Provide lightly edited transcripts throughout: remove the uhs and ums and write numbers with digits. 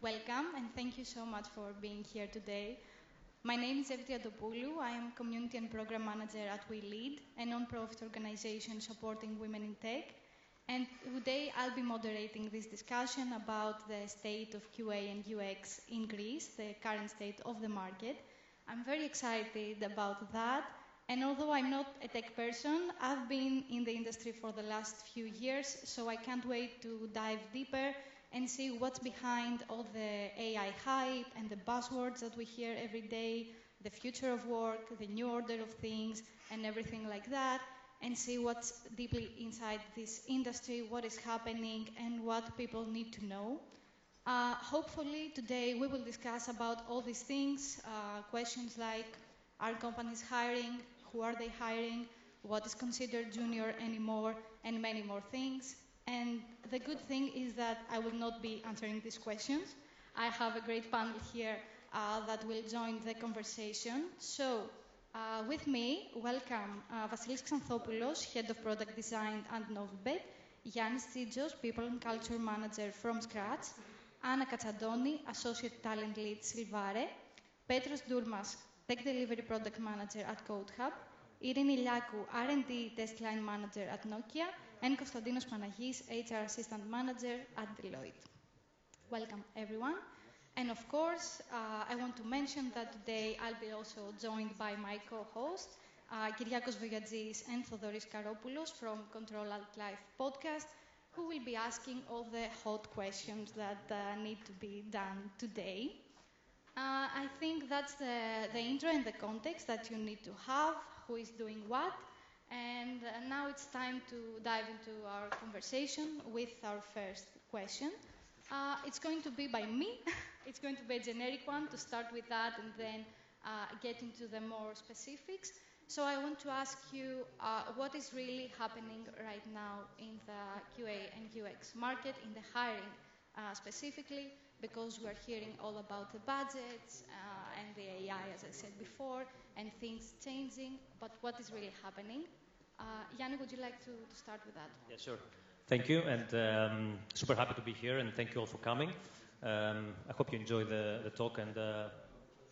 Welcome, and thank you so much for being here today. My name is Triadopoulou. I am Community and Program Manager at WeLead, a non-profit organization supporting women in tech. And today I'll be moderating this discussion about the state of QA and UX in Greece, the current state of the market. I'm very excited about that. And although I'm not a tech person, I've been in the industry for the last few years, so I can't wait to dive deeper and see what's behind all the AI hype and the buzzwords that we hear every day, the future of work, the new order of things, and everything like that, and see what's deeply inside this industry, what is happening, and what people need to know. Hopefully, today we will discuss about all these things, questions like, are companies hiring? Who are they hiring? What is considered junior anymore? And many more things. And the good thing is that I will not be answering these questions. I have a great panel here that will join the conversation. So, with me, welcome Vasileios Xanthopoulos, Head of Product Design and Novibet, Giannis Tsintzos, People and Culture Manager from Scratch, Anna Katsantoni, Associate Talent Lead Silvare, Petros Ntourmas, Tech Delivery Product Manager at CodeHub, Eirini Liakou, R&D Test Line Manager at Nokia, and Constantinos Panayi, HR Assistant Manager at Deloitte. Welcome, everyone. And of course, I want to mention that today I'll be also joined by my co-hosts, Kyriakos Voyagis and Thodoris Karopoulos from Control Alt Life podcast, who will be asking all the hot questions that need to be done today. I think that's the intro and the context that you need to have, who is doing what. And now it's time to dive into our conversation with our first question. It's going to be by me. It's going to be a generic one to start with that and then get into the more specifics. So I want to ask you what is really happening right now in the QA and UX market, in the hiring specifically, because we're hearing all about the budgets and the AI, as I said before, and things changing, but what is really happening? Yanni, would you like to start with that? Yeah, sure. Thank you, and super happy to be here, and thank you all for coming. I hope you enjoy the talk, and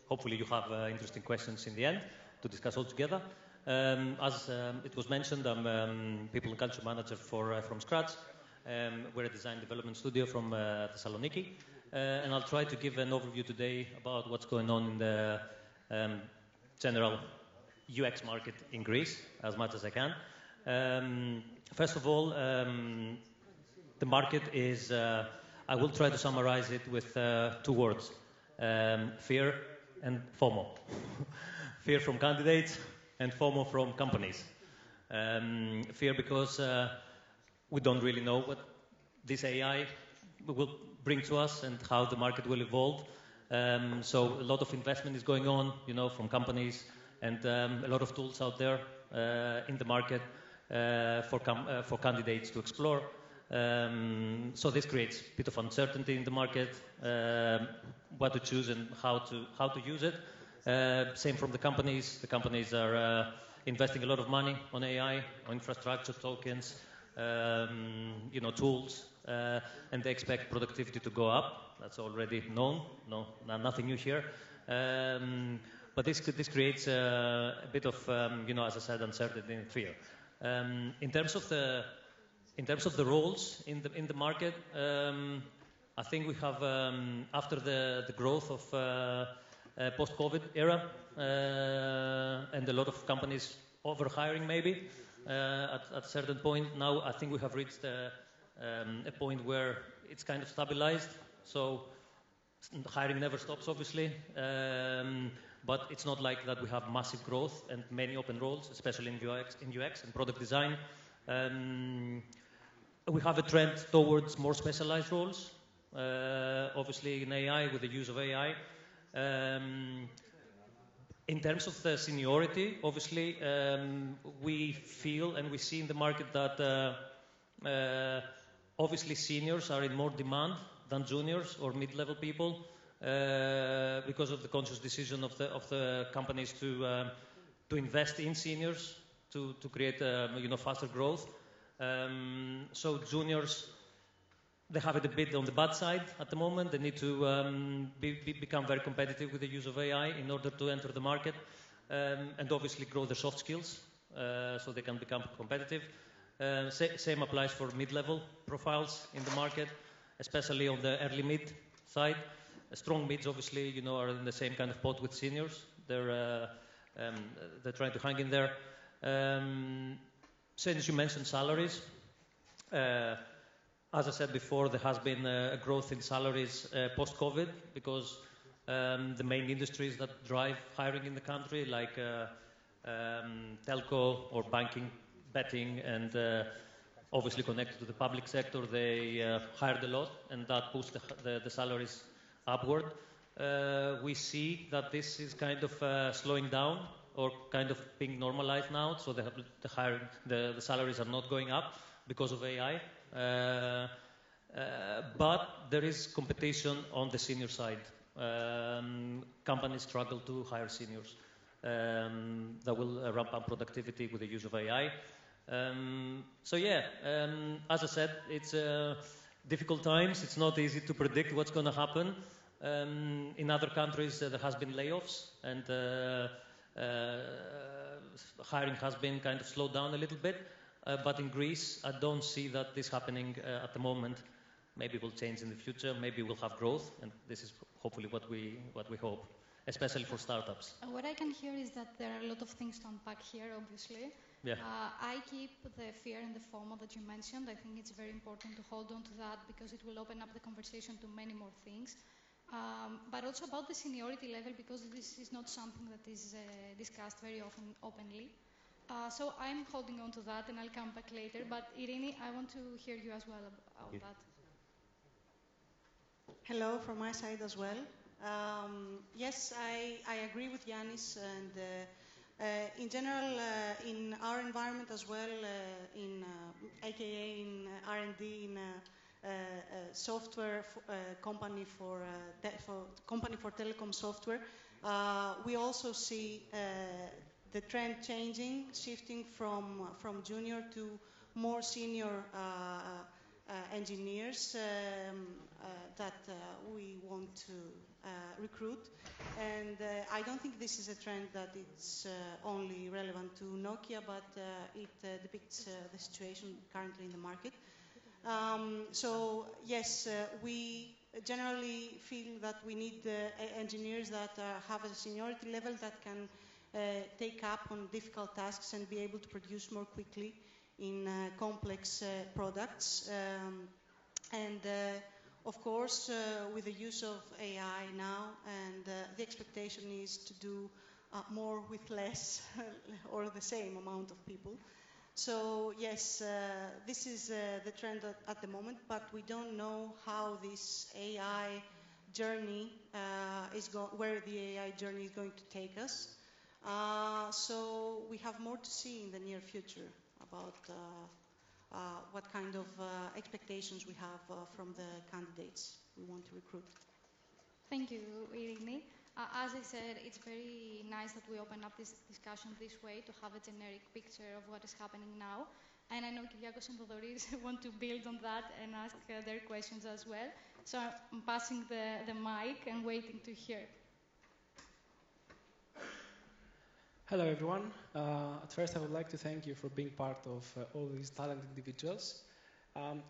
hopefully you have interesting questions in the end to discuss all together. As it was mentioned, I'm People and Culture Manager from Scratch. We're a design development studio from Thessaloniki. And I'll try to give an overview today about what's going on in the general UX market in Greece, as much as I can. First of all, the market is, I will try to summarize it with 2 words, fear and FOMO. Fear from candidates and FOMO from companies. Fear because we don't really know what this AI will bring to us and how the market will evolve. So a lot of investment is going on, from companies and a lot of tools out there in the market for candidates to explore. So this creates a bit of uncertainty in the market, what to choose and how to use it. Same from the companies. The companies are investing a lot of money on AI, on infrastructure, tokens, tools, and they expect productivity to go up. That's already known. No, nothing new here. But this creates a bit of, as I said, uncertainty and fear. In terms of the roles in the market, I think we have after the growth of post-COVID era and a lot of companies over-hiring maybe at a certain point. Now I think we have reached a point where it's kind of stabilized. So hiring never stops, obviously, but it's not like that we have massive growth and many open roles, especially in UX and product design. We have a trend towards more specialized roles, obviously in AI, with the use of AI. In terms of the seniority, obviously, we feel and we see in the market that obviously seniors are in more demand than juniors or mid-level people because of the conscious decision of the companies to invest in seniors to create faster growth. So juniors they have it a bit on the bad side at the moment. They need to become very competitive with the use of AI in order to enter the market and obviously grow their soft skills so they can become competitive. Same applies for mid-level profiles in the market, especially on the early mid side. Strong mids, obviously, are in the same kind of boat with seniors. They're trying to hang in there. Since you mentioned salaries, as I said before, there has been a growth in salaries post-COVID because the main industries that drive hiring in the country, like telco or banking, betting, and obviously connected to the public sector, they hired a lot, and that pushed the salaries upward. We see that this is kind of slowing down or kind of being normalized now, so the salaries are not going up because of AI. But there is competition on the senior side. Companies struggle to hire seniors that will ramp up productivity with the use of AI. As I said, it's difficult times. It's not easy to predict what's going to happen. In other countries, there has been layoffs and hiring has been kind of slowed down a little bit. But in Greece, I don't see that this happening at the moment. Maybe it will change in the future. Maybe we'll have growth, and this is hopefully what we hope, especially for startups. What I can hear is that there are a lot of things to unpack here, obviously. Yeah. I keep the fear and the FOMO that you mentioned. I think it's very important to hold on to that because it will open up the conversation to many more things. But also about the seniority level, because this is not something that is discussed very often openly. So I'm holding on to that, and I'll come back later. But Eirini, I want to hear you as well about that. Hello from my side as well. Yes, I agree with Giannis, and in general, in our environment as well, aka in R&D, in software company for telecom software, we also see the trend changing, shifting from junior to more senior engineers that we want to recruit. And I don't think this is a trend that it's only relevant to Nokia, but it depicts the situation currently in the market. So yes, we generally feel that we need engineers that have a seniority level that can take up on difficult tasks and be able to produce more quickly in complex products. Of course, with the use of AI now, and the expectation is to do more with less or the same amount of people. So yes, this is the trend at the moment, but we don't know how this AI journey where the AI journey is going to take us. So we have more to see in the near future about what kind of expectations we have from the candidates we want to recruit. Thank you, Eirini. As I said, it's very nice that we open up this discussion this way to have a generic picture of what is happening now. And I know Kyriakos and Thodoris want to build on that and ask their questions as well. So I'm passing the mic and waiting to hear. Hello, everyone. At first, I would like to thank you for being part of all these talented individuals.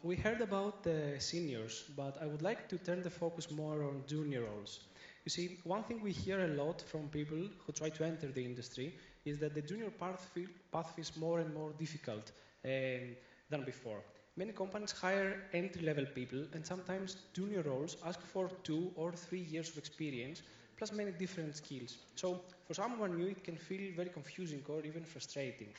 We heard about the seniors, but I would like to turn the focus more on junior roles. You see, one thing we hear a lot from people who try to enter the industry is that the junior path is more and more difficult than before. Many companies hire entry-level people, and sometimes junior roles ask for 2 or 3 years of experience, plus many different skills. So for someone new, it can feel very confusing or even frustrating.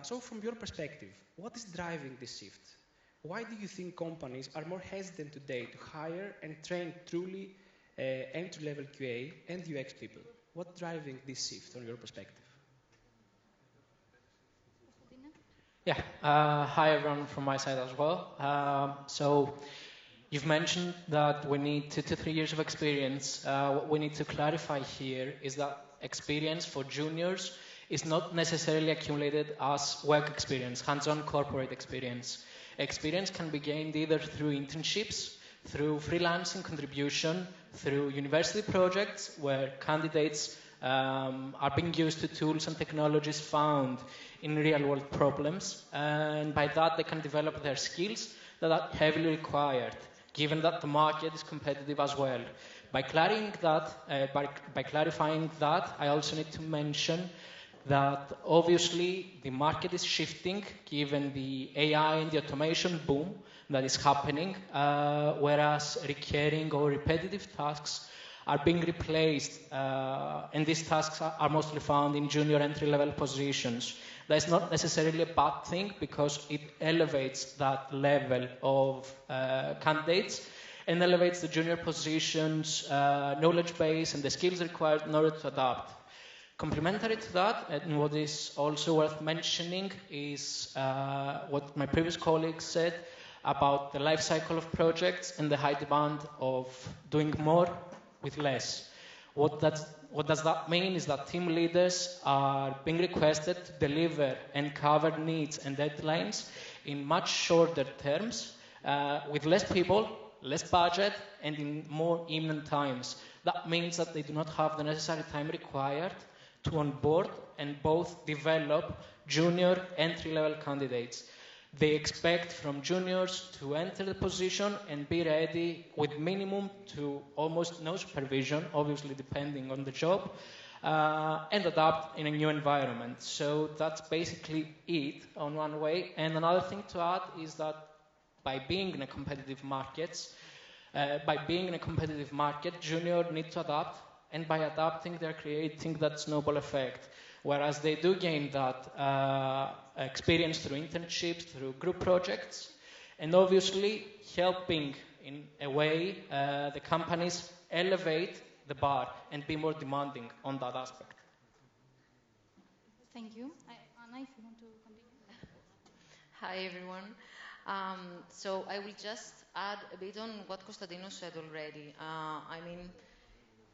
So from your perspective, what is driving this shift? Why do you think companies are more hesitant today to hire and train truly entry-level QA and UX people? What's driving this shift from your perspective? Yeah, hi everyone from my side as well. So you've mentioned that we need 2 to 3 years of experience. What we need to clarify here is that experience for juniors is not necessarily accumulated as work experience, hands-on corporate experience. Experience can be gained either through internships, through freelancing contribution, through university projects where candidates are being used to tools and technologies found in real-world problems, and by that they can develop their skills that are heavily required, given that the market is competitive as well. By clarifying that, I also need to mention that obviously the market is shifting given the AI and the automation boom that is happening, whereas recurring or repetitive tasks are being replaced, and these tasks are mostly found in junior entry-level positions. That's not necessarily a bad thing because it elevates that level of candidates and elevates the junior positions, knowledge base, and the skills required in order to adapt. Complementary to that, and what is also worth mentioning, is what my previous colleagues said about the life cycle of projects and the high demand of doing more with less. What does that mean is that team leaders are being requested to deliver and cover needs and deadlines in much shorter terms, with less people, less budget, and in more imminent times. That means that they do not have the necessary time required to onboard and both develop junior entry-level candidates. They expect from juniors to enter the position and be ready with minimum to almost no supervision, obviously depending on the job, and adapt in a new environment. So that's basically it on one way. And another thing to add is that by being in a competitive market, juniors need to adapt, and by adapting, they're creating that snowball effect. Whereas they do gain that experience through internships, through group projects, and obviously helping in a way the companies elevate the bar and be more demanding on that aspect. Thank you. Anna, if you want to continue. Hi, everyone. So I will just add a bit on what Constantinos said already.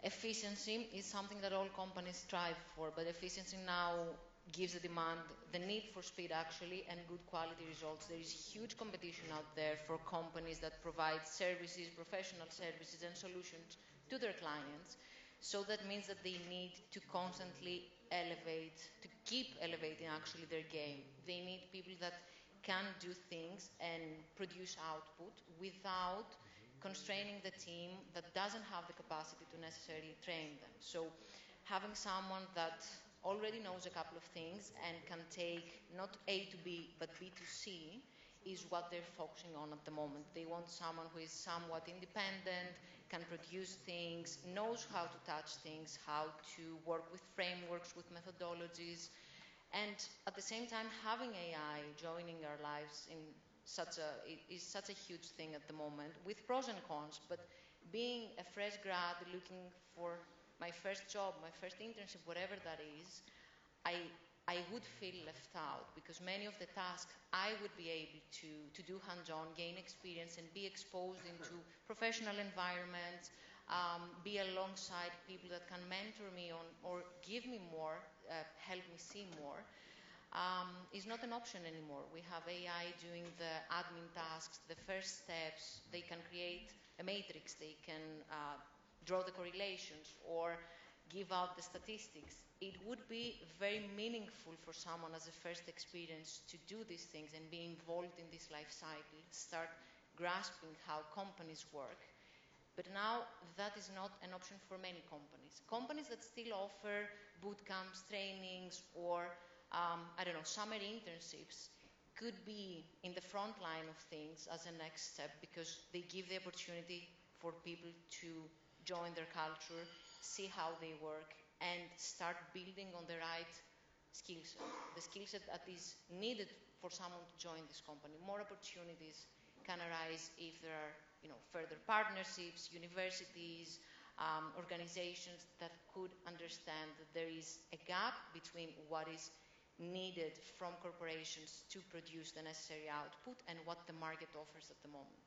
Efficiency is something that all companies strive for, but efficiency now gives a demand, the need for speed actually, and good quality results. There is huge competition out there for companies that provide services, professional services and solutions to their clients. So that means that they need to constantly elevate, to keep elevating actually their game. They need people that can do things and produce output without constraining the team that doesn't have the capacity to necessarily train them. So having someone that already knows a couple of things and can take not A to B, but B to C is what they're focusing on at the moment. They want someone who is somewhat independent, can produce things, knows how to touch things, how to work with frameworks, with methodologies, and at the same time having AI joining our lives is such a huge thing at the moment, with pros and cons. But being a fresh grad looking for my first job, my first internship, whatever that is, I would feel left out because many of the tasks I would be able to do hands-on, gain experience and be exposed into professional environments, be alongside people that can mentor me on or give me more, help me see more. Is not an option anymore. We have AI doing the admin tasks, the first steps. They can create a matrix. They can draw the correlations or give out the statistics. It would be very meaningful for someone as a first experience to do these things and be involved in this life cycle, start grasping how companies work. But now that is not an option for many companies. Companies that still offer boot camps, trainings, or summer internships could be in the front line of things as a next step because they give the opportunity for people to join their culture, see how they work, and start building on the right skill set, the skill set that is needed for someone to join this company. More opportunities can arise if there are further partnerships, universities, organizations that could understand that there is a gap between what is needed from corporations to produce the necessary output and what the market offers at the moment.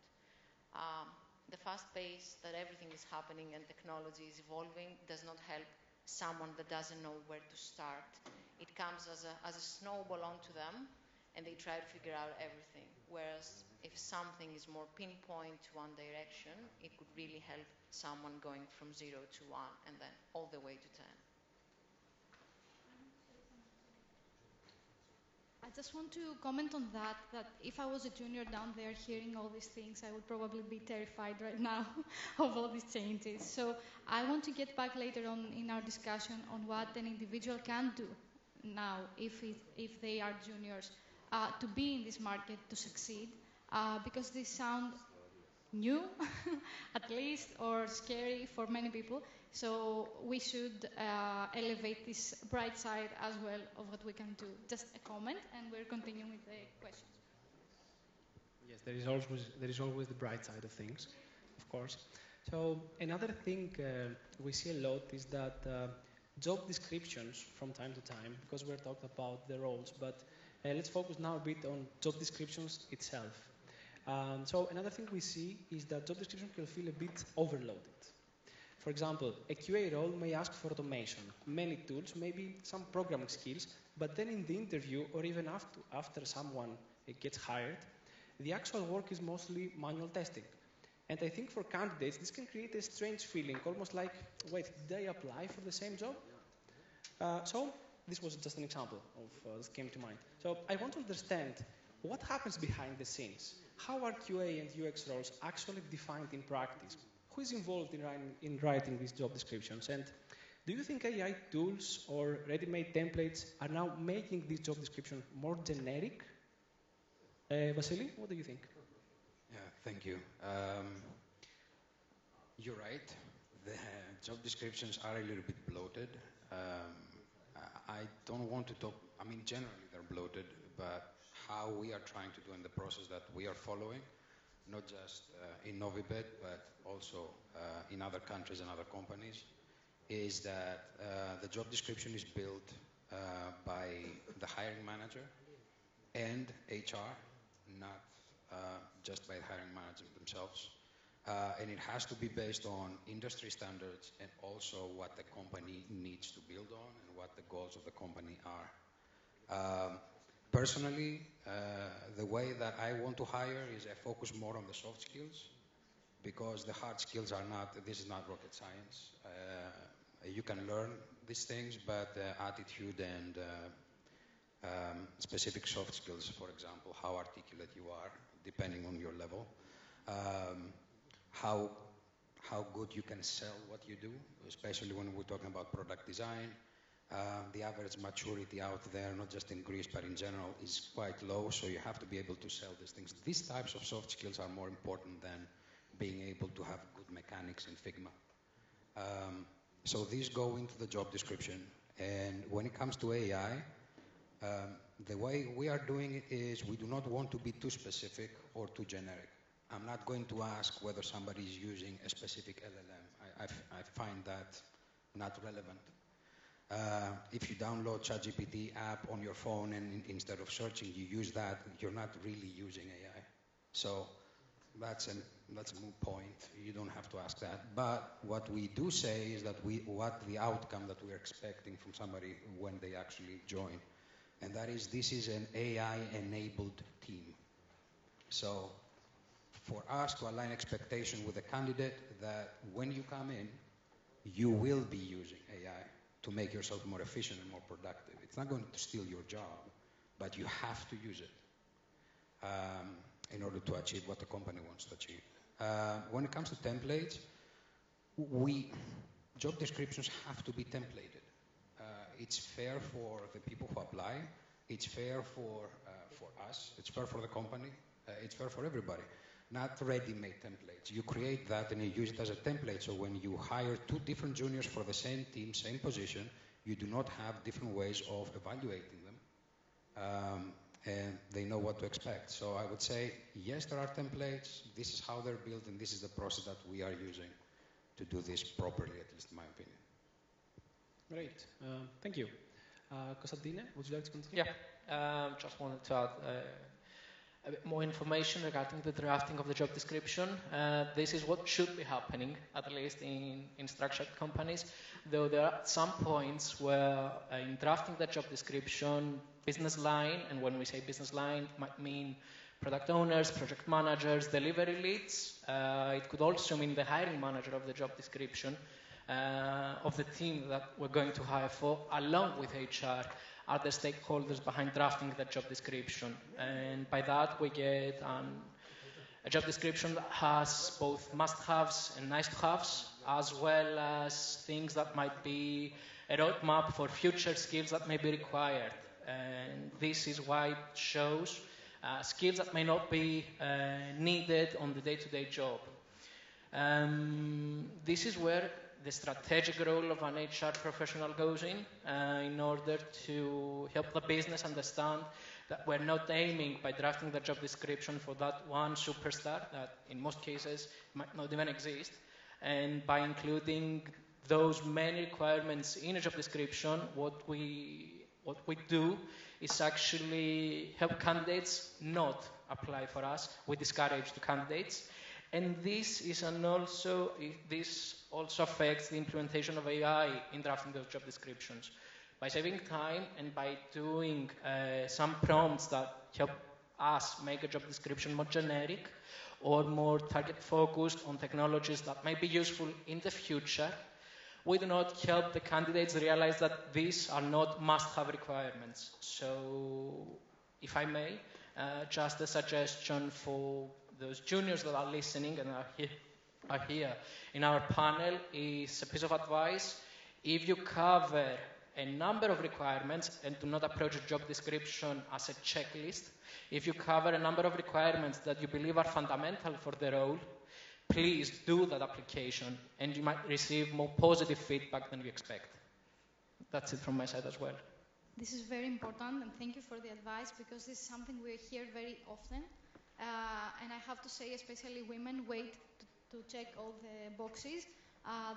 The fast pace that everything is happening and technology is evolving does not help someone that doesn't know where to start. It comes as a snowball onto them, and they try to figure out everything. Whereas if something is more pinpoint to one direction, it could really help someone going from 0 to 1 and then all the way to 10. I just want to comment on that if I was a junior down there hearing all these things, I would probably be terrified right now of all these changes. So I want to get back later on in our discussion on what an individual can do now if they are juniors to be in this market, to succeed, because they sound new, at least, or scary for many people. So we should elevate this bright side as well of what we can do. Just a comment, and we're continuing with the questions. Yes, there is always the bright side of things, of course. So another thing we see a lot is that job descriptions from time to time, because we're talking about the roles, but let's focus now a bit on job descriptions itself. So another thing we see is that job descriptions can feel a bit overloaded. For example, a QA role may ask for automation, many tools, maybe some programming skills, but then in the interview or even after someone gets hired, the actual work is mostly manual testing. And I think for candidates, this can create a strange feeling, almost like, wait, did I apply for the same job? So this was just an example of this came to mind. So I want to understand what happens behind the scenes. How are QA and UX roles actually defined in practice? Who is involved in writing these job descriptions? And do you think AI tools or ready-made templates are now making these job descriptions more generic? Vasily, what do you think? Yeah, thank you. You're right. The job descriptions are a little bit bloated. I don't want to talk, generally they're bloated, but how we are trying to do in the process that we are following, not just in Novibet, but also in other countries and other companies, is that the job description is built by the hiring manager and HR, not just by the hiring manager themselves. And it has to be based on industry standards and also what the company needs to build on and what the goals of the company are. Personally, the way that I want to hire is I focus more on the soft skills, because the hard skills are not, this is not rocket science. You can learn these things, but the attitude and specific soft skills, for example, how articulate you are, depending on your level, how good you can sell what you do, especially when we're talking about product design. The average maturity out there, not just in Greece, but in general, is quite low, so you have to be able to sell these things. These types of soft skills are more important than being able to have good mechanics in Figma. So these go into the job description. And when it comes to AI, the way we are doing it is we do not want to be too specific or too generic. I'm not going to ask whether somebody is using a specific LLM. I find that not relevant. If you download ChatGPT app on your phone and instead of searching you use that, you're not really using AI. So that's a moot point. You don't have to ask that. But what we do say is that what the outcome that we're expecting from somebody when they actually join. And that is, this is an AI-enabled team. So for us to align expectation with the candidate that when you come in, you will be using AI to make yourself more efficient and more productive. It's not going to steal your job, but you have to use it in order to achieve what the company wants to achieve. When it comes to templates, job descriptions have to be templated. It's fair for the people who apply. It's fair for us. It's fair for the company. It's fair for everybody. Not ready-made templates. You create that and you use it as a template. So when you hire two different juniors for the same team, same position, you do not have different ways of evaluating them. And they know what to expect. So I would say, yes, there are templates. This is how they're built, and this is the process that we are using to do this properly, at least in my opinion. Great. Thank you. Constantine, would you like to continue? Yeah. Just wanted to add a bit more information regarding the drafting of the job description. This is what should be happening, at least in structured companies, though there are some points where in drafting the job description, business line, and when we say business line, it might mean product owners, project managers, delivery leads. It could also mean the hiring manager of the job description of the team that we're going to hire for, along with HR, are the stakeholders behind drafting the job description. And by that, we get a job description that has both must-haves and nice-to-haves, as well as things that might be a roadmap for future skills that may be required. And this is why it shows skills that may not be needed on the day-to-day job. This is where the strategic role of an HR professional goes in order to help the business understand that we're not aiming by drafting the job description for that one superstar that in most cases might not even exist, and by including those many requirements in a job description, what we do is actually help candidates not apply for us. We discourage the candidates. And this also affects the implementation of AI in drafting those job descriptions. By saving time and by doing some prompts that help us make a job description more generic or more target-focused on technologies that may be useful in the future, we do not help the candidates realize that these are not must-have requirements. So, if I may, just a suggestion for those juniors that are listening and are here in our panel is a piece of advice. If you cover a number of requirements and do not approach a job description as a checklist, if you cover a number of requirements that you believe are fundamental for the role, please do that application and you might receive more positive feedback than you expect. That's it from my side as well. This is very important, and thank you for the advice, because this is something we hear very often. And I have to say, especially women wait to check all the boxes.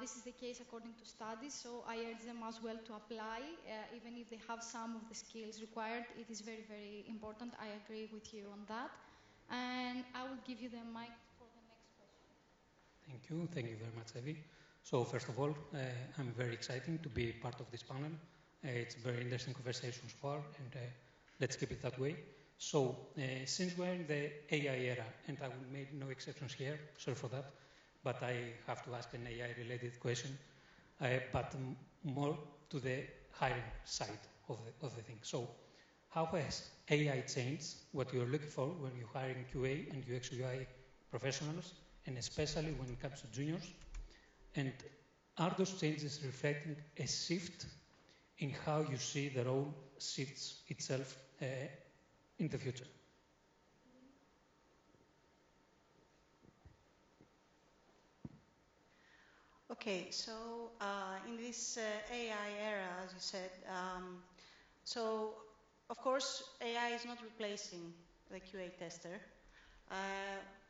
This is the case according to studies, so I urge them as well to apply, even if they have some of the skills required. It is very, very important. I agree with you on that. And I will give you the mic for the next question. Thank you very much, Evie. So first of all, I'm very excited to be part of this panel. It's a very interesting conversation so far, and let's keep it that way. So, since we're in the AI era, and I will make no exceptions here, sorry for that, but I have to ask an AI-related question, but more to the hiring side of the thing. So, how has AI changed what you're looking for when you're hiring QA and UX UI professionals, and especially when it comes to juniors? And are those changes reflecting a shift in how you see the role shifts itself in the future? Okay, so in this AI era, as you said, so of course AI is not replacing the QA tester.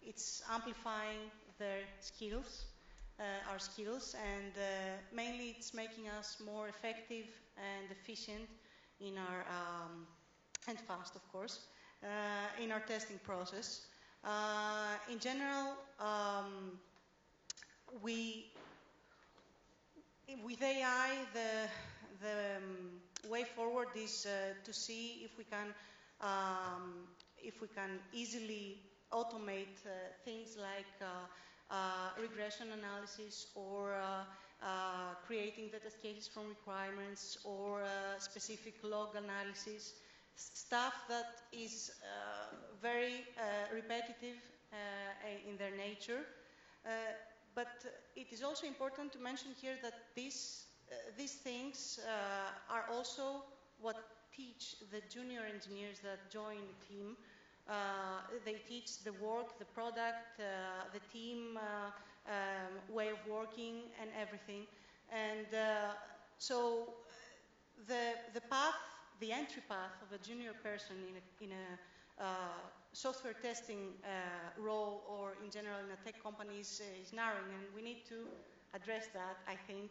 It's amplifying their skills, our skills, and mainly it's making us more effective and efficient in our and fast, of course, in our testing process. In general, with AI, the way forward is to see if we can easily automate things like regression analysis or creating the test cases from requirements or specific log analysis. Stuff that is very repetitive in their nature. But it is also important to mention here that these things are also what teach the junior engineers that join the team. They teach the work, the product, the team way of working and everything. And so the path, the entry path of a junior person in a software testing role or in general in a tech company is narrowing, and we need to address that, I think.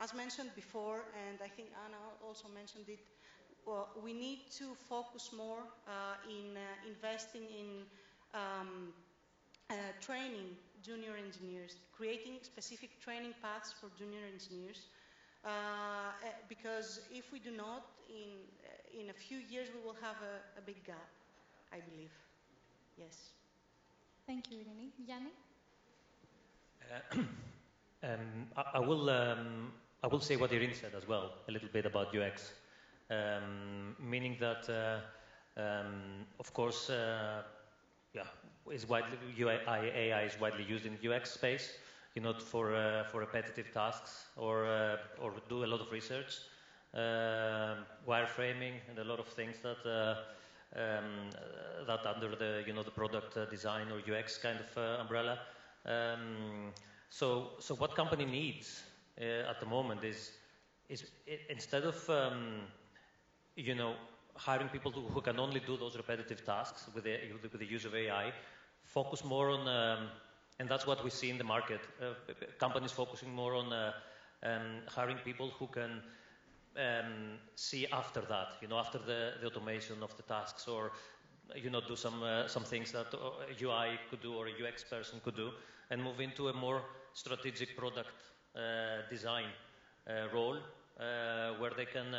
As mentioned before, and I think Anna also mentioned it, we need to focus more in investing in training junior engineers, creating specific training paths for junior engineers. Because if we do not, in a few years we will have a big gap, I believe. Yes. Thank you, Eirini. Gianni? I will say what Eirini said as well, a little bit about UX, meaning that, of course, AI is widely used in the UX space, for repetitive tasks or do a lot of research, wireframing, and a lot of things that under the product design or UX kind of umbrella. So what company needs at the moment is instead of hiring people who can only do those repetitive tasks with the use of AI, focus more on, and that's what we see in the market, companies focusing more on hiring people who can see after that, after the automation of the tasks, or do some things that a UI could do or a UX person could do, and move into a more strategic product design role, where they can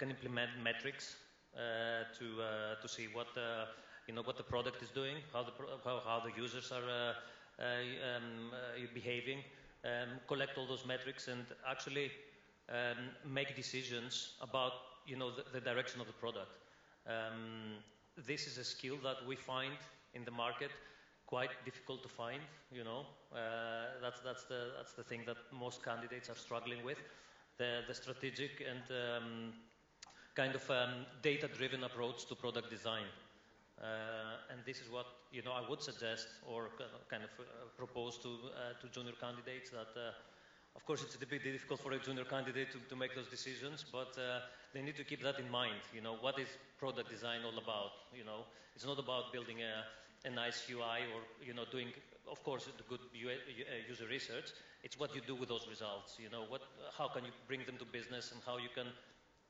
implement metrics to see what the product is doing, how the users are behaving, collect all those metrics, and actually make decisions about the direction of the product. This is a skill that we find in the market quite difficult to find. That's the thing that most candidates are struggling with, the strategic and kind of data-driven approach to product design. And this is what I would suggest or kind of propose to junior candidates, that of course it's a bit difficult for a junior candidate to make those decisions, but they need to keep that in mind. What is product design all about? It's not about building a nice UI or doing, of course, the good user research. It's what you do with those results. How can you bring them to business, and how you can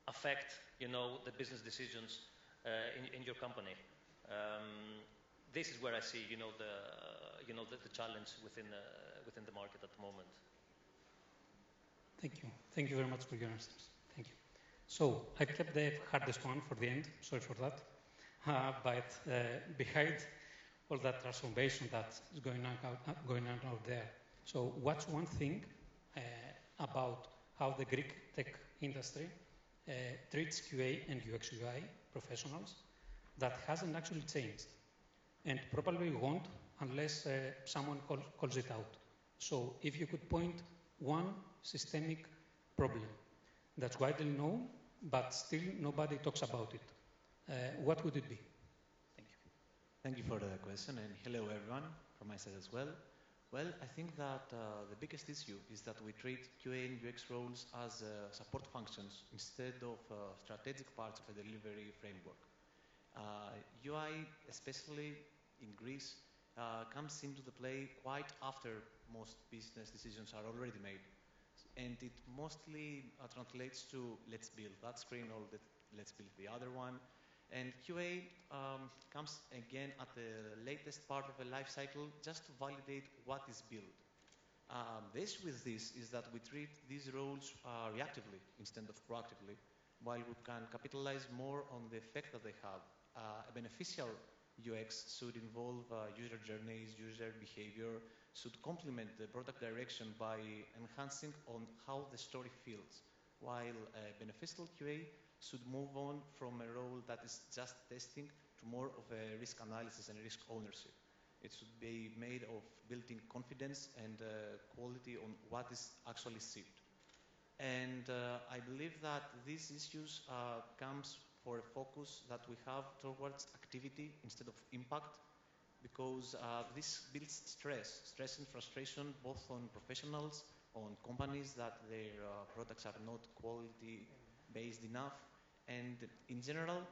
affect the business decisions in your company. This is where I see the challenge within the market at the moment. Thank you. Thank you very much for your answers. Thank you. So I kept the hardest one for the end. Sorry for that. But behind all that transformation that is going on out there. So what's one thing about how the Greek tech industry treats QA and UX UI professionals that hasn't actually changed, and probably won't unless someone calls it out? So if you could point one systemic problem that's widely known, but still nobody talks about it, what would it be? Thank you. Thank you for the question, and hello everyone from my side as well. Well, I think that the biggest issue is that we treat QA and UX roles as support functions instead of strategic parts of a delivery framework. UI, especially in Greece, comes into the play quite after most business decisions are already made. And it mostly translates to let's build that screen or let's build the other one. And QA comes again at the latest part of a life cycle just to validate what is built. The issue with this is that we treat these roles reactively instead of proactively, while we can capitalize more on the effect that they have. A beneficial UX should involve user journeys, user behavior, should complement the product direction by enhancing on how the story feels, while a beneficial QA should move on from a role that is just testing to more of a risk analysis and risk ownership. It should be made of building confidence and quality on what is actually shipped. And I believe that these issues comes for a focus that we have towards activity instead of impact, because this builds stress and frustration both on professionals, on companies that their products are not quality-based enough, and in general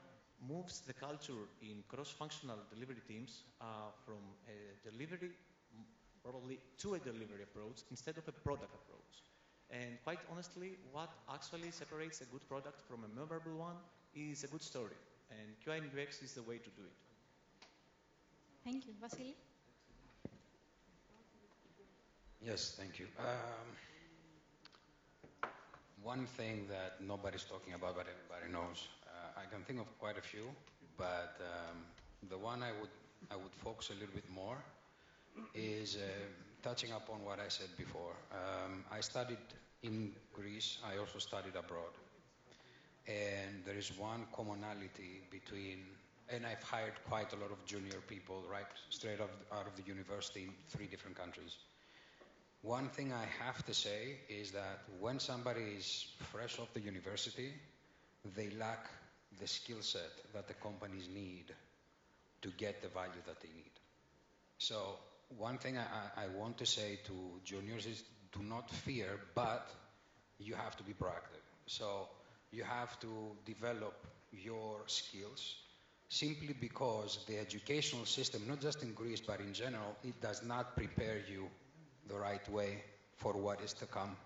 moves the culture in cross-functional delivery teams from a delivery probably to a delivery approach instead of a product approach. And quite honestly, what actually separates a good product from a memorable one is a good story, and QA and UX is the way to do it. Thank you. Vasily? Yes, thank you. one thing that nobody's talking about, but everybody knows. I can think of quite a few, but the one I would focus a little bit more is touching upon what I said before. I studied in Greece. I also studied abroad. And there is one commonality between, and I've hired quite a lot of junior people, right, straight out of the university in 3 different countries. One thing I have to say is that when somebody is fresh off the university, they lack the skill set that the companies need to get the value that they need. So one thing I want to say to juniors is do not fear, but you have to be proactive. So you have to develop your skills simply because the educational system, not just in Greece, but in general, it does not prepare you the right way for what is to come.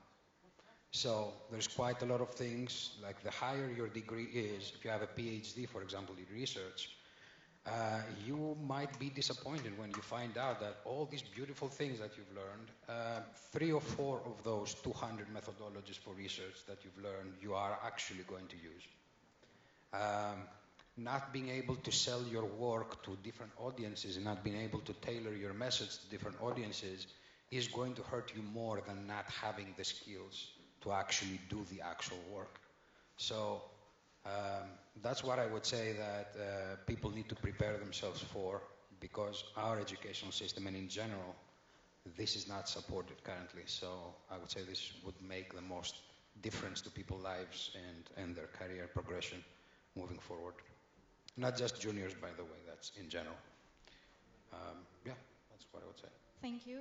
So there's quite a lot of things, like the higher your degree is, if you have a PhD, for example, in research, you might be disappointed when you find out that all these beautiful things that you've learned, 3 or 4 of those 200 methodologies for research that you've learned, you are actually going to use. Not being able to sell your work to different audiences and not being able to tailor your message to different audiences is going to hurt you more than not having the skills to actually do the actual work. So that's what I would say that people need to prepare themselves for, because our educational system and in general, this is not supported currently. So I would say this would make the most difference to people's lives and their career progression moving forward. Not just juniors, by the way, that's in general. Yeah, that's what I would say. Thank you.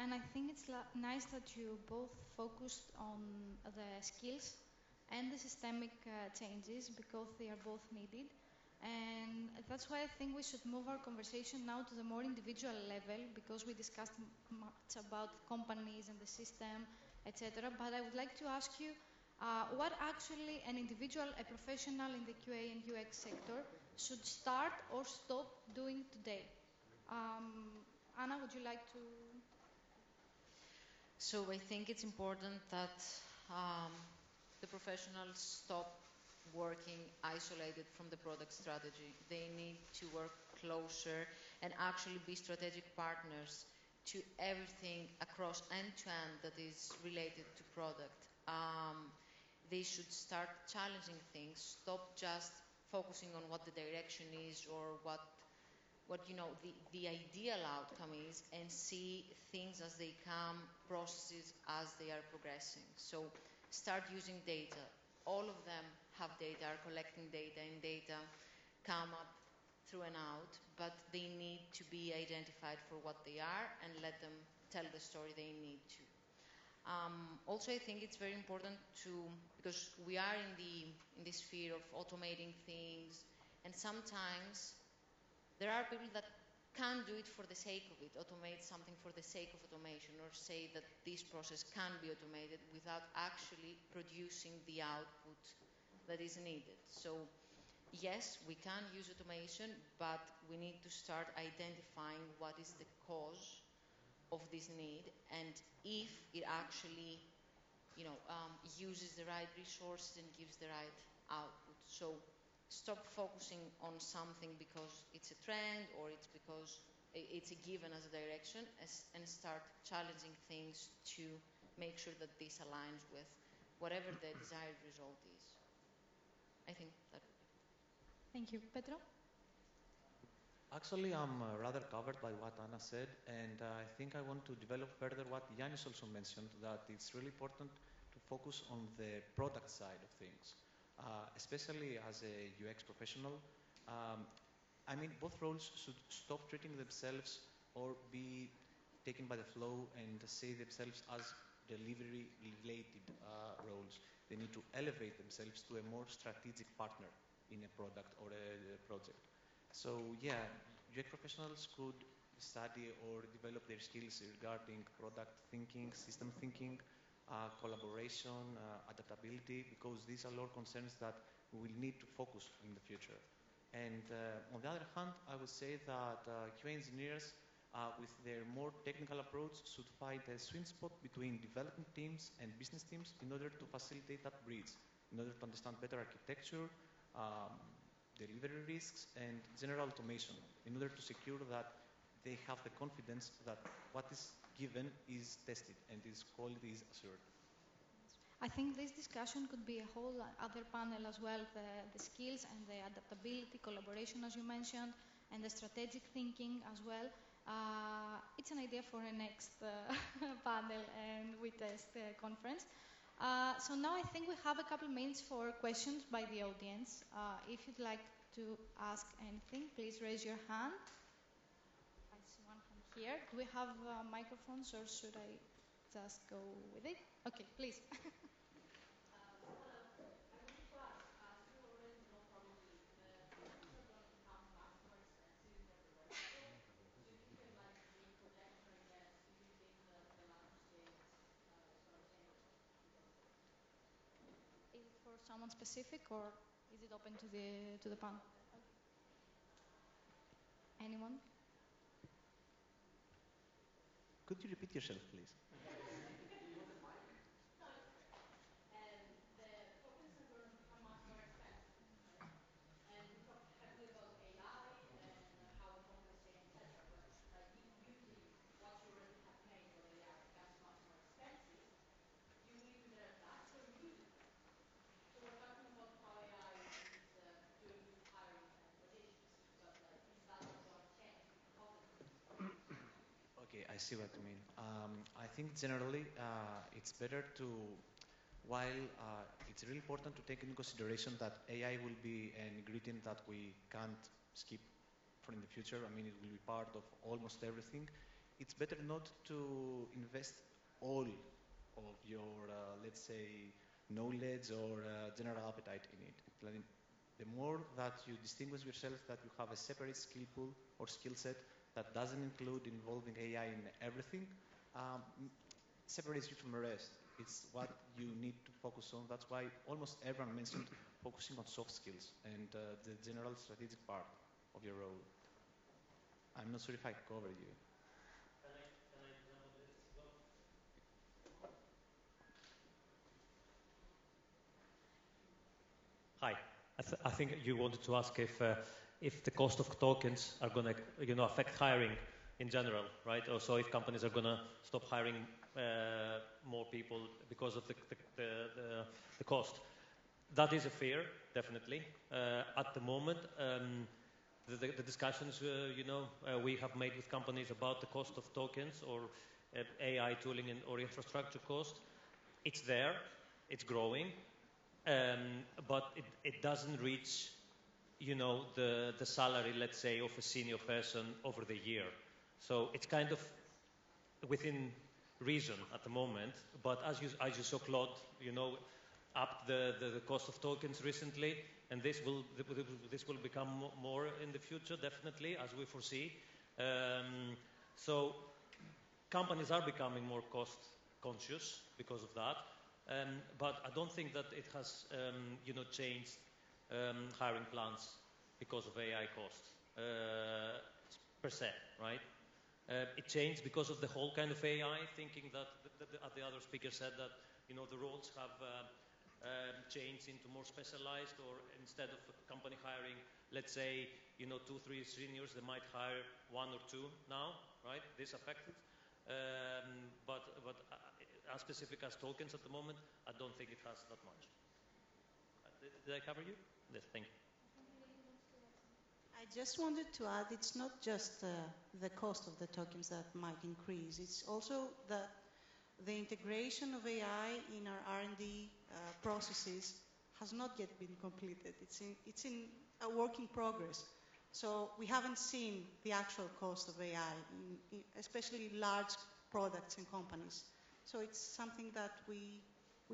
And I think it's nice that you both focused on the skills and the systemic changes, because they are both needed. And that's why I think we should move our conversation now to the more individual level, because we discussed much about companies and the system, etc. But I would like to ask you what actually an individual, a professional in the QA and UX sector should start or stop doing today. Anna, would you like to? So I think it's important that the professionals stop working isolated from the product strategy. They need to work closer and actually be strategic partners to everything across end-to-end that is related to product. They should start challenging things, stop just focusing on what the direction is or what the ideal outcome is, and see things as they come, processes as they are progressing. So start using data. All of them have data, are collecting data, and data come up through and out, but they need to be identified for what they are and let them tell the story they need to. Also, I think it's very important because we are in the sphere of automating things, and sometimes there are people that can't do it for the sake of it, automate something for the sake of automation, or say that this process can be automated without actually producing the output that is needed. So yes, we can use automation, but we need to start identifying what is the cause of this need, and if it actually uses the right resources and gives the right output. So stop focusing on something because it's a trend or it's because it's a given as a direction, and start challenging things to make sure that this aligns with whatever the desired result is. I think that would be. Thank you. Petro? Actually, I'm rather covered by what Anna said, and I think I want to develop further what Giannis also mentioned, that it's really important to focus on the product side of things. Especially as a UX professional, I mean, both roles should stop treating themselves or be taken by the flow and see themselves as delivery-related roles. They need to elevate themselves to a more strategic partner in a product or a project. So, yeah, UX professionals could study or develop their skills regarding product thinking, system thinking, collaboration, adaptability, because these are all concerns that we will need to focus in the future. And on the other hand, I would say that QA engineers with their more technical approach, should find a sweet spot between development teams and business teams in order to facilitate that bridge, in order to understand better architecture, delivery risks, and general automation, in order to secure that they have the confidence that what is given is tested and its quality is assured. I think this discussion could be a whole other panel as well, the skills and the adaptability, collaboration as you mentioned, and the strategic thinking as well. It's an idea for a next panel and WeTest conference. So now I think we have a couple minutes for questions by the audience. If you'd like to ask anything, please raise your hand. I see one hand here. Do we have microphones or should I just go with it? Okay, please. Is it for someone specific or is it open to the panel? Okay. Anyone? Could you repeat yourself, please? Okay, I see what you mean. I think generally it's better to, while it's really important to take into consideration that AI will be an ingredient that we can't skip for in the future. I mean, it will be part of almost everything. It's better not to invest all of your, let's say, knowledge or general appetite in it. Like, the more that you distinguish yourself, that you have a separate skill pool or skill set that doesn't include involving AI in everything, separates you from the rest. It's what you need to focus on. That's why almost everyone mentioned focusing on soft skills and the general strategic part of your role. I'm not sure if I covered you. Can I jump on this as well? Hi. I think you wanted to ask if the cost of tokens are going to affect hiring in general, right? Also, if companies are going to stop hiring more people because of the cost. That is a fear, definitely. At the moment, the discussions we have made with companies about the cost of tokens or AI tooling or infrastructure cost, it's there, it's growing, but it doesn't reach the salary, let's say, of a senior person over the year. So it's kind of within reason at the moment. But as you saw, Claude, upped the cost of tokens recently, and this will become more in the future, definitely, as we foresee. So companies are becoming more cost conscious because of that. But I don't think that it has changed hiring plans because of AI costs per se, right? It changed because of the whole kind of AI thinking that the other speaker said that the roles have changed into more specialized, or instead of a company hiring, let's say 2-3 seniors, they might hire 1 or 2 now, right? This affected. But as specific as tokens at the moment, I don't think it has that much. Did I cover you? Yes, thank you. I just wanted to add, it's not just the cost of the tokens that might increase. It's also that the integration of AI in our R&D processes has not yet been completed. It's in a work in progress. So we haven't seen the actual cost of AI, especially large products and companies. So it's something that we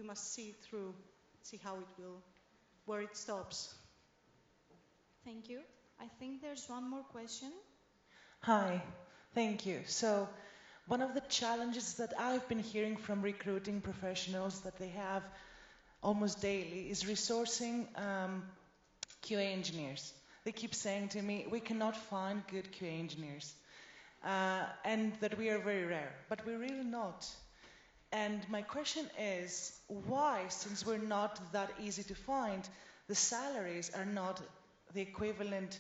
must see through, see how it will, where it stops. Thank you. I think there's one more question. Hi, thank you. So one of the challenges that I've been hearing from recruiting professionals that they have almost daily is resourcing QA engineers. They keep saying to me, we cannot find good QA engineers. and that we are very rare, but we're really not. And my question is, why, since we're not that easy to find, the salaries are not the equivalent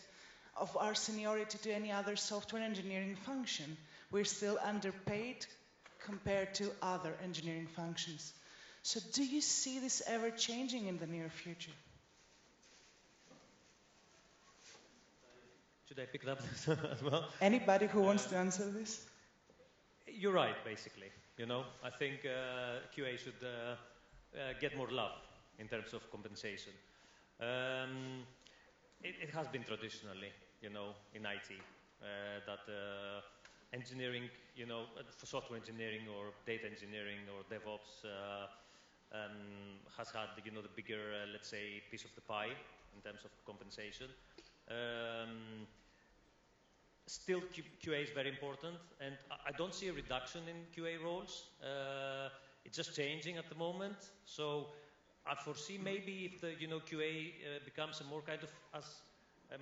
of our seniority to any other software engineering function? We're still underpaid compared to other engineering functions. So do you see this ever changing in the near future? Should I pick it up as well? Anybody who wants to answer this? You're right, basically. I think QA should get more love in terms of compensation. It has been traditionally, in IT, that engineering, for software engineering or data engineering or DevOps has had, the bigger, let's say, piece of the pie in terms of compensation. Still, QA is very important, and I don't see a reduction in QA roles. It's just changing at the moment. So I foresee maybe if the QA becomes a more kind of, as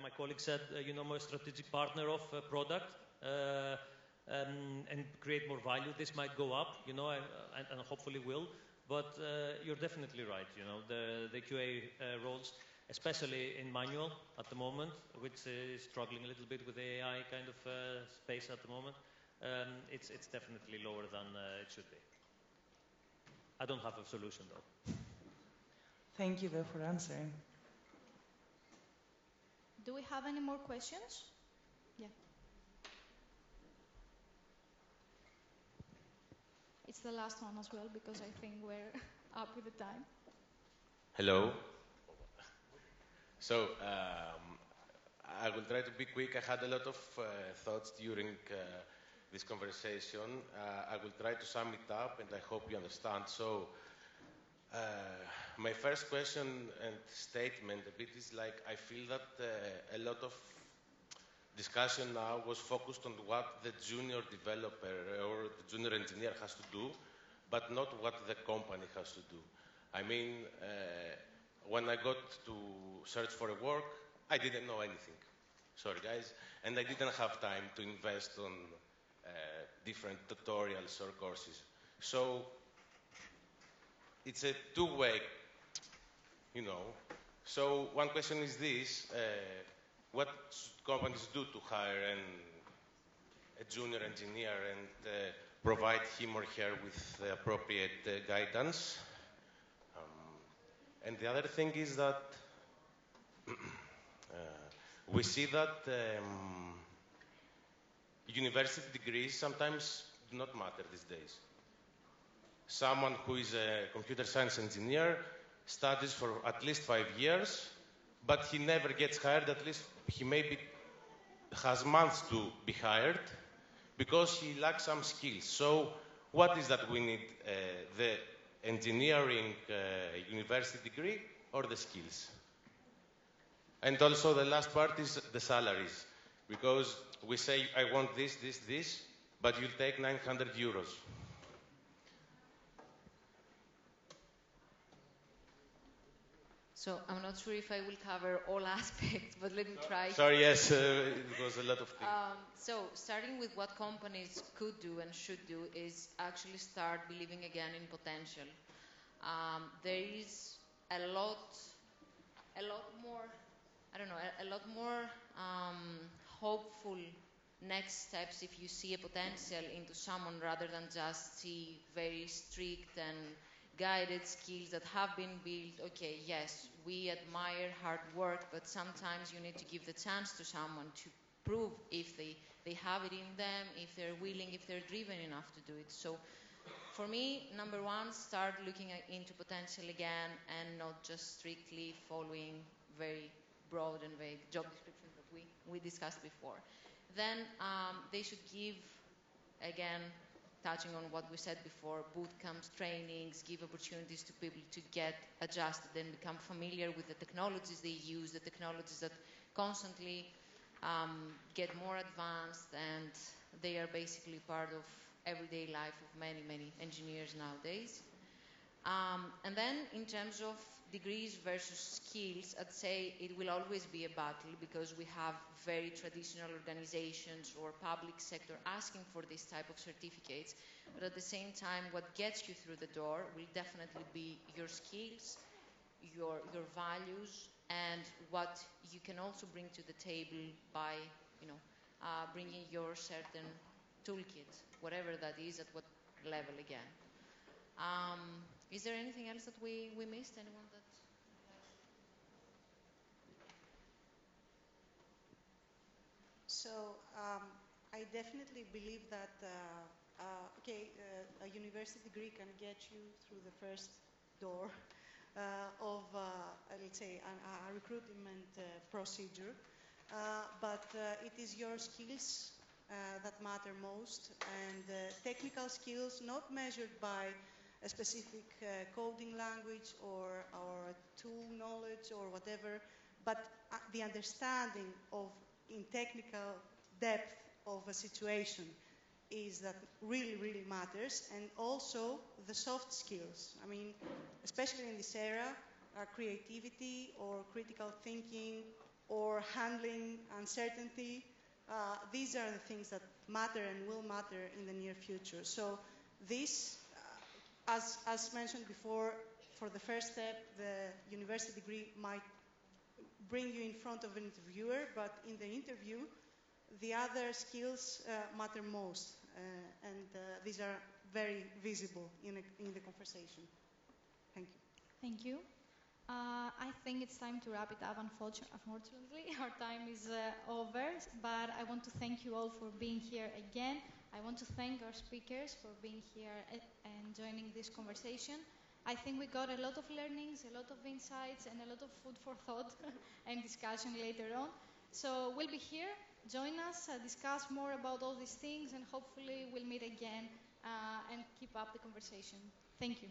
my colleague said, more strategic partner of a product and create more value, this might go up, and hopefully will. But you're definitely right. The QA roles, especially in manual at the moment, which is struggling a little bit with the AI kind of space at the moment, it's definitely lower than it should be. I don't have a solution, though. Thank you, though, for answering. Do we have any more questions? Yeah. It's the last one as well, because I think we're up with the time. Hello. So, I will try to be quick. I had a lot of thoughts during this conversation. I will try to sum it up, and I hope you understand. So, my first question and statement a bit is like, I feel that a lot of discussion now was focused on what the junior developer or the junior engineer has to do, but not what the company has to do. I mean, when I got to search for a work, I didn't know anything. Sorry, guys. And I didn't have time to invest on different tutorials or courses. So it's a two-way, So one question is this. What should companies do to hire a junior engineer and provide him or her with the appropriate guidance? And the other thing is that we see that university degrees sometimes do not matter these days. Someone who is a computer science engineer studies for at least 5 years, but he never gets hired. At least he maybe has months to be hired because he lacks some skills. So what is that we need? The engineering university degree or the skills? And also the last part is the salaries, because we say, I want this, but you'll take 900 euros. So I'm not sure if I will cover all aspects, but let me try. Sorry, yes, it was a lot of things. So starting with what companies could do and should do is actually start believing again in potential. There is a lot more hopeful next steps if you see a potential into someone rather than just see very strict and guided skills that have been built. Okay, yes, we admire hard work, but sometimes you need to give the chance to someone to prove if they have it in them, if they're willing, if they're driven enough to do it. So for me, number one, start looking into potential again and not just strictly following very broad and vague job descriptions that we discussed before. Then they should give, again, touching on what we said before, boot camps, trainings, give opportunities to people to get adjusted and become familiar with the technologies they use, the technologies that constantly get more advanced, and they are basically part of everyday life of many, many engineers nowadays. And then in terms of degrees versus skills, I'd say it will always be a battle because we have very traditional organizations or public sector asking for this type of certificates. But at the same time, what gets you through the door will definitely be your skills, your values, and what you can also bring to the table by, bringing your certain toolkit, whatever that is, at what level again. Is there anything else that we missed? Anyone that? So I definitely believe that a university degree can get you through the first door of, let's say, a recruitment procedure. But it is your skills that matter most, and technical skills not measured by a specific coding language or tool knowledge or whatever, but the understanding of, in technical depth of a situation is that really, really matters, and also the soft skills. I mean, especially in this era, creativity or critical thinking or handling uncertainty, these are the things that matter and will matter in the near future. So this, as mentioned before, for the first step, the university degree might bring you in front of an interviewer, but in the interview, the other skills matter most, and these are very visible in the conversation. Thank you. Thank you. I think it's time to wrap it up. Unfortunately, our time is over, but I want to thank you all for being here again. I want to thank our speakers for being here and joining this conversation. I think we got a lot of learnings, a lot of insights, and a lot of food for thought and discussion later on. So we'll be here. Join us, discuss more about all these things, and hopefully we'll meet again and keep up the conversation. Thank you.